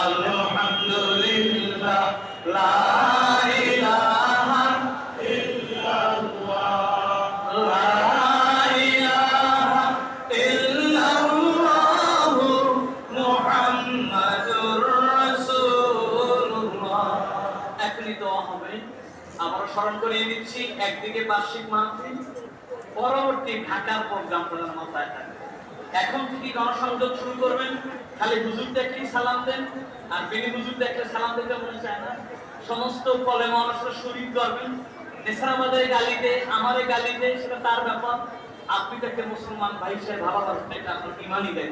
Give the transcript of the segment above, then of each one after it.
আলহামদুলিল্লাহ লা ইলাহা ইল্লাল্লাহ লা ইলাহা ইল্লাল্লাহ মুহাম্মাদুর রাসূলুল্লাহ। এখনই দোয়া হবে। আবার স্মরণ করিয়ে দিচ্ছি, একদিকে বার্ষিক মাহফিল, পরবর্তী ঢাকার প্রোগ্রাম প্রধান মাথায় থাকে। এখন থেকে গণসংযোগ শুরু করবেন, খালি হুজুর দেখলেই সালাম দেন, আর বিনি হুজুর দেখলে সালাম দিতে মনে চায় না। সমস্ত কলে মানুষরা শরীর করবেন, নেসারাবাদের গালিতে, আমারে গালিতে, সেটা তার ব্যাপার। আপনি তাকে মুসলমান ভাই হিসেবে ভালোবাসেন, এটা আপনার ইমানই দেন।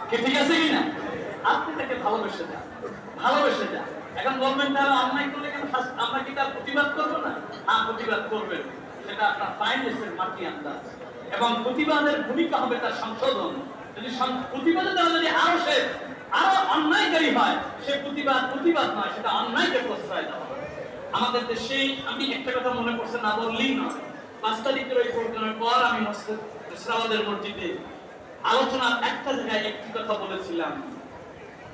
ঠিক আছে কিনা? আপনি তাকে ভালোবেসে যান, ভালোবেসে যান। এখন বলবেন তারা অন্যায় করলে কেন আমরা কি তার প্রতিবাদ করবো না? হ্যাঁ, প্রতিবাদ করবেন, সেটা আপনার ফাইন্যান্সের মাটি আন্দাজ। এবং প্রতিবাদের ভূমিকা হবে তার সংশোধন। যদি প্রতিবাদে তারা যদি আরো অন্যায়কারী হয়, সে প্রতিবাদ নয়, সেটা অন্যায়কে প্রশ্রয় দেওয়া। আমাদের দেশে আমি একটা কথা মনে করছে না বললেই নয়, 5 তারিখের ওই প্রোগ্রামের পর আমি ইসলামাবাদের মসজিদে আলোচনার একটা জায়গায় একটি কথা বলেছিলাম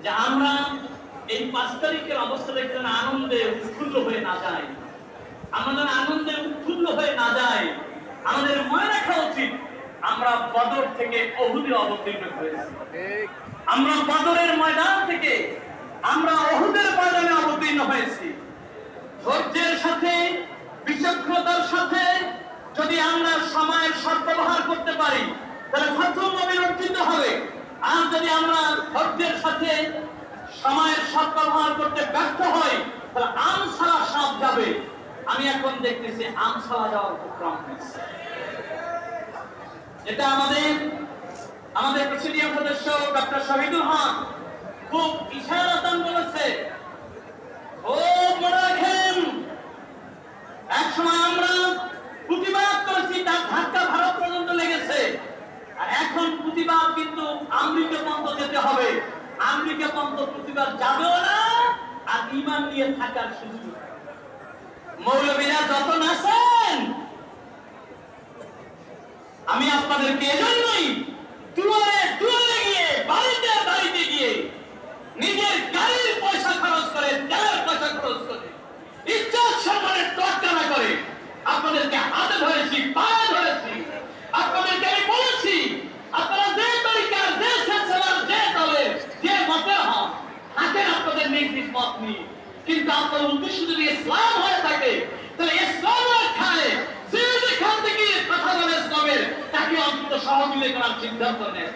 যে আমরা এই 5 তারিখের অবস্থা দেখতে আনন্দে উৎফুল্ল হয়ে না যায়, আমাদের আনন্দে উৎফুল্ল হয়ে না যায়, আমাদের মনে রাখা উচিত আমরা বদর থেকে উহুদে অবতীর্ণ হয়েছি। আমরা বদরের ময়দান থেকে আমরা উহুদের ময়দানে অবতীর্ণ হয়েছি। ধৈর্যের সাথে, বিচক্ষণতার সাথে যদি আমরা সময়ের সদ্ব্যবহার করতে পারি, তাহলে ফাতহুল মুবিন অর্জিত হবে। আর যদি আমরা ধৈর্যের সাথে সময়ের সদ্ব্যবহার করতে ব্যর্থ হই, তাহলে আমসালা সাপ যাবে। আমি এখন দেখতেছি আমসালা যাওয়ার উপক্রম হয়েছে। এটা আমাদের প্রেসিডিয়াম সদস্য ডক্টর শহীদুল হক খুব ইশারাতান বলেছে, ও মনে রাখেন একসময় আমরা প্রতিবাদ করেছি, তার ধাক্কা ভারত পর্যন্ত লেগেছে। আর এখন প্রতিবাদ কিন্তু আমেরিকা পর্যন্ত যেতে হবে। আমেরিকা পর্যন্ত প্রতিবাদ যাবেও না, আর ঈমান নিয়ে থাকার সুযোগ। মৌলবীরা যত নাচেন, আমি আপনাদেরকে এজন্যই দুয়ারে দুয়ারে গিয়ে, বাড়িতে বাড়িতে গিয়ে নিজের গাড়ির পয়সা খরচ করে, তেলের পয়সা খরচ করে, ইজ্জত সম্মানের তোয়াক্কা না করে আপনাদেরকে হাতে ধরেছি, পায়ে ধরেছি। আপনাদেরকে আমি বলেছি, আপনারা যে তরিকার, যে সিলসিলার, যে দলের, যে মতের হন, হাতের আপনাদের নিজ নিজ মত নিয়ে, কিন্তু আপনার উদ্দেশ্য যদি ইসলাম হয়ে থাকে, তাহলে ইসলাম রক্ষায় যে যেখান থেকে কথা বলে ইসলামের, তাকে অন্তত সহযোগিতা করার সিদ্ধান্ত নেয়।